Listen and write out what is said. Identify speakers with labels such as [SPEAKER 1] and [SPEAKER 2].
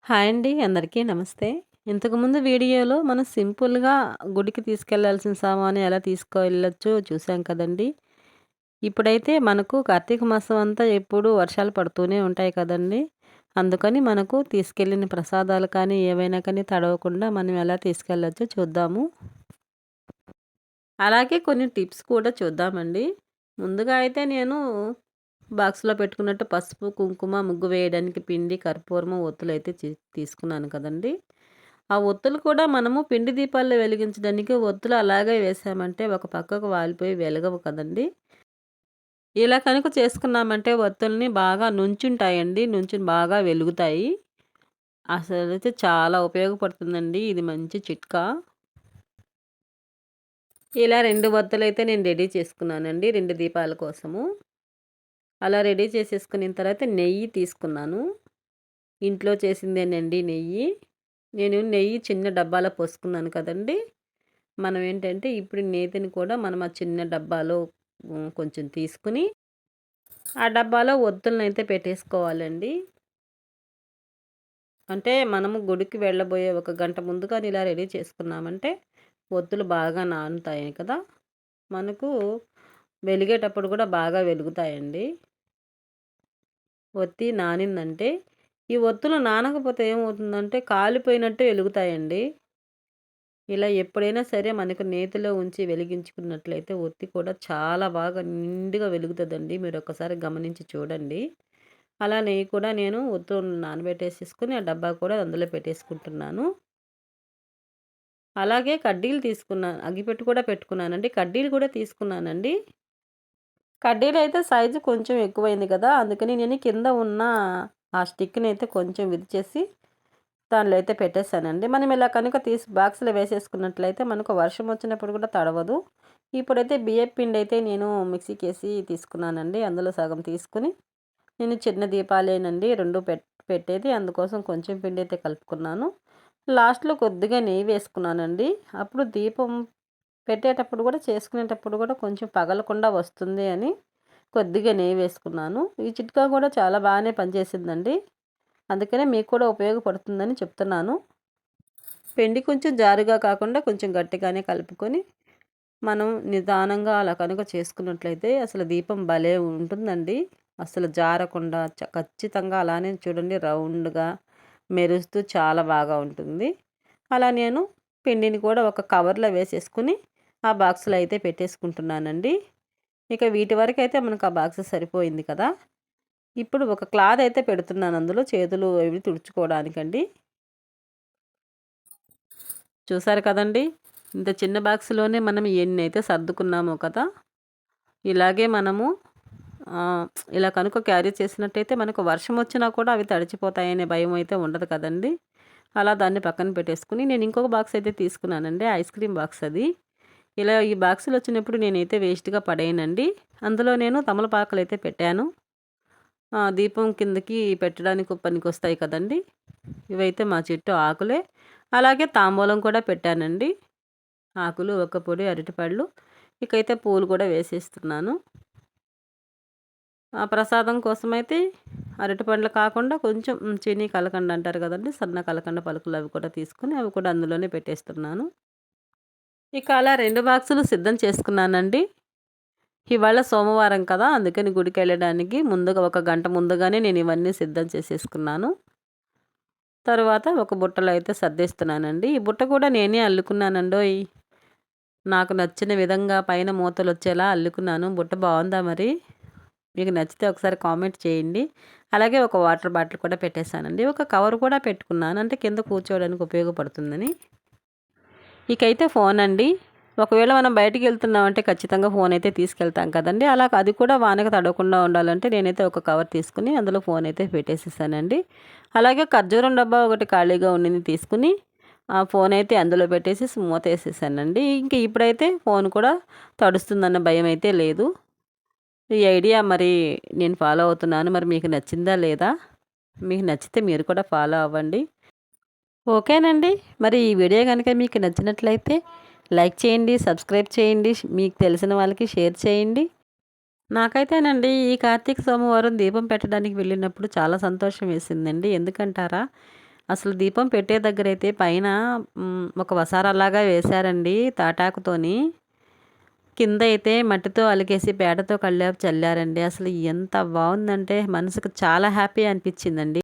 [SPEAKER 1] Hi అండి. అందరికీ నమస్తే. ఇంతకుముందు వీడియోలో మనం సింపుల్‌గా గుడికి తీసుకెళ్లాల్సిన సామాను ఎలా తీసుకెళ్ళొచ్చో చూసాం కదండీ! ఇప్పుడైతే మనకు కార్తీక మాసం అంతా ఎప్పుడూ వర్షాలు పడుతూనే ఉంటాయి కదండీ! అందుకని మనకు తీసుకెళ్ళిన ప్రసాదాలు కానీ, ఏవైనా కానీ తడవకుండా మనం ఎలా తీసుకెళ్ళొచ్చో చూద్దాము. అలాగే కొన్ని టిప్స్ కూడా చూద్దామండి. ముందుగా అయితే నేను బాక్స్‌లో పెట్టుకున్నట్టు పసుపు, కుంకుమ, ముగ్గు వేయడానికి పిండి, కర్పూరము, ఒత్తులైతే తీసుకున్నాను కదండీ! ఆ ఒత్తులు కూడా మనము పిండి దీపాల్లో వెలిగించడానికి ఒత్తులు అలాగే వేసామంటే ఒక పక్కకు వాలిపోయి వెలగవు కదండీ! ఇలా కనుక చేసుకున్నామంటే ఒత్తుల్ని బాగా నుంచుంటాయండి. నుంచుని బాగా వెలుగుతాయి. అసలైతే చాలా ఉపయోగపడుతుందండి. ఇది మంచి చిట్కా. ఇలా 2 ఒత్తులైతే నేను రెడీ చేసుకున్నానండి. 2 దీపాల కోసము. అలా రెడీ చేసేసుకున్న తర్వాత నెయ్యి తీసుకున్నాను. ఇంట్లో చేసిందేనండి నెయ్యి. నేను నెయ్యి చిన్న డబ్బాలో పోసుకున్నాను కదండీ! మనం ఏంటంటే ఇప్పుడు నేతిని కూడా మనం ఆ చిన్న డబ్బాలో కొంచెం తీసుకొని, ఆ డబ్బాలో ఒత్తులనైతే పెట్టేసుకోవాలండి. అంటే మనము గుడికి వెళ్ళబోయే ఒక గంట ముందుగానే ఇలా రెడీ చేసుకున్నామంటే, ఒత్తులు బాగా నానుతాయి కదా! మనకు వెలిగేటప్పుడు కూడా బాగా వెలుగుతాయండి. ఒత్తి నానిందంటే, ఈ ఒత్తులు నానకపోతే ఏమవుతుందంటే కాలిపోయినట్టు వెలుగుతాయండి. ఇలా ఎప్పుడైనా సరే మనకు నేతిలో ఉంచి వెలిగించుకున్నట్లయితే ఒత్తి కూడా చాలా బాగా నిండుగా వెలుగుతదండి. మీరొకసారి గమనించి చూడండి. అలా నెయ్యి కూడా నేను ఒత్తులను నానబెట్టేసేసుకొని ఆ డబ్బా కూడా అందులో పెట్టేసుకుంటున్నాను. అలాగే కడ్డీలు తీసుకున్నాను. అగ్గిపెట్టి కూడా పెట్టుకున్నానండి. కడ్డీలు కూడా తీసుకున్నానండి. కడ్డీలయితే సైజు కొంచెం ఎక్కువైంది కదా! అందుకని నేను కింద ఉన్న ఆ స్టిక్‌నయితే కొంచెం విరిచేసి దానిలో అయితే పెట్టేసానండి. మనం ఇలా కనుక తీసి బాక్స్‌లో వేసేసుకున్నట్లయితే మనకు వర్షం వచ్చినప్పుడు కూడా తడవదు. ఇప్పుడైతే బియ్యపు పిండయితే నేను మిక్సీకేసి తీసుకున్నానండి. అందులో సగం తీసుకొని నేను చిన్న దీపాలేనండి 2 పెట్టేది. అందుకోసం కొంచెం పిండయితే కలుపుకున్నాను. లాస్ట్‌లో కొద్దిగా నెయ్యి వేసుకున్నానండి. అప్పుడు దీపం పెట్టేటప్పుడు కూడా చేసుకునేటప్పుడు కూడా కొంచెం పగలకుండా వస్తుంది అని కొద్దిగా నెయ్యి వేసుకున్నాను. ఈ చిట్కా కూడా చాలా బాగానే పనిచేసిందండి. అందుకనే మీకు కూడా ఉపయోగపడుతుందని చెప్తున్నాను. పిండి కొంచెం జారుగా కాకుండా కొంచెం గట్టిగానే కలుపుకొని, మనం నిదానంగా అలా కనుక చేసుకున్నట్లయితే అసలు దీపం భలే ఉంటుందండి. అసలు జారకుండా ఖచ్చితంగా అలానే చూడండి రౌండ్‌గా మెరుస్తూ చాలా బాగా ఉంటుంది. అలా నేను పిండిని కూడా ఒక కవర్‌లో వేసేసుకొని, ఆ బాక్స్‌లో అయితే పెట్టేసుకుంటున్నానండి. ఇక వీటి వరకైతే మనకు ఆ బాక్స్ సరిపోయింది కదా! ఇప్పుడు ఒక క్లాత్ అయితే పెడుతున్నాను అందులో చేతులు అవి తుడుచుకోవడానికండి. చూసారు కదండీ! ఇంత చిన్న బాక్స్‌లోనే మనం ఎన్నైతే సర్దుకున్నామో కదా! ఇలాగే మనము ఇలా కనుక క్యారీ చేసినట్టయితే మనకు వర్షం వచ్చినా కూడా అవి తడిచిపోతాయనే భయం అయితే ఉండదు కదండీ! అలా దాన్ని పక్కన పెట్టేసుకొని నేను ఇంకొక బాక్స్ అయితే తీసుకున్నానండి. ఐస్ క్రీమ్ బాక్స్ అది. ఇలా ఈ బాక్సులు వచ్చినప్పుడు నేనైతే వేస్ట్‌గా పడేయనండి. అందులో నేను తమలపాకులైతే పెట్టాను. దీపం కిందకి పెట్టడానికి పనికొస్తాయి కదండీ! ఇవైతే మా చెట్టు ఆకులే. అలాగే తాంబూలం కూడా పెట్టానండి. ఆకులు, ఒక్కపొడి, అరటిపళ్ళు. ఇకైతే పూలు కూడా వేసేస్తున్నాను. ఆ ప్రసాదం కోసమైతే అరటిపండ్లు కాకుండా కొంచెం చీనీ కలకండ అంటారు కదండీ! సన్న కలకండ పలుకులు అవి కూడా తీసుకొని అవి కూడా అందులోనే పెట్టేస్తున్నాను. ఇక అలా 2 బాక్సులు సిద్ధం చేసుకున్నానండి. ఇవాళ సోమవారం కదా! అందుకని గుడికెళ్ళడానికి ముందుగా ఒక గంట ముందుగానే నేను ఇవన్నీ సిద్ధం చేసేసుకున్నాను. తరువాత ఒక బుట్టలో అయితే సర్దేస్తున్నానండి. ఈ బుట్ట కూడా నేనే అల్లుకున్నానండోయ్! నాకు నచ్చిన విధంగా పైన మూతలొచ్చేలా అల్లుకున్నాను. బుట్ట బావుందా మరి? మీకు నచ్చితే ఒకసారి కామెంట్ చేయండి. అలాగే ఒక వాటర్ బాటిల్ కూడా పెట్టేసానండి. ఒక కవర్ కూడా పెట్టుకున్నాను. అంటే కింద కూర్చోవడానికి ఉపయోగపడుతుందని. ఇకైతే ఫోనండి. ఒకవేళ మనం బయటికెళ్తున్నామంటే ఖచ్చితంగా ఫోనయితే తీసుకెళ్తాం కదండీ! అలా అది కూడా వానకి తడవకుండా ఉండాలంటే నేనైతే ఒక కవర్ తీసుకొని అందులో ఫోనయితే పెట్టేసేసానండి. అలాగే ఖర్జూరం డబ్బా ఒకటి ఖాళీగా ఉండింది తీసుకొని ఆ ఫోనయితే అందులో పెట్టేసేసి మూతేసేసానండి. ఇంక ఇప్పుడైతే ఫోను కూడా తడుస్తుందన్న భయమైతే లేదు. ఈ ఐడియా మరి నేను ఫాలో అవుతున్నాను. మరి మీకు నచ్చిందా లేదా? మీకు నచ్చితే మీరు కూడా ఫాలో అవ్వండి. ఓకేనండి. మరి ఈ వీడియో గనుక మీకు నచ్చినట్లయితే లైక్ చేయండి, సబ్స్క్రైబ్ చేయండి, మీకు తెలిసిన వాళ్ళకి షేర్ చేయండి. నాకైతేనండి ఈ కార్తీక సోమవారం దీపం పెట్టడానికి వెళ్ళినప్పుడు చాలా సంతోషం వేసిందండి. ఎందుకంటారా? అసలు దీపం పెట్టే దగ్గరైతే పైన ఒక వసారాలాగా వేశారండి తాటాకుతోని. కింద అయితే మట్టితో అలికేసి పేడతో కళ్ళాపు చల్లారండి. అసలు ఎంత బావుందంటే మనసుకు చాలా హ్యాపీ అనిపించిందండి.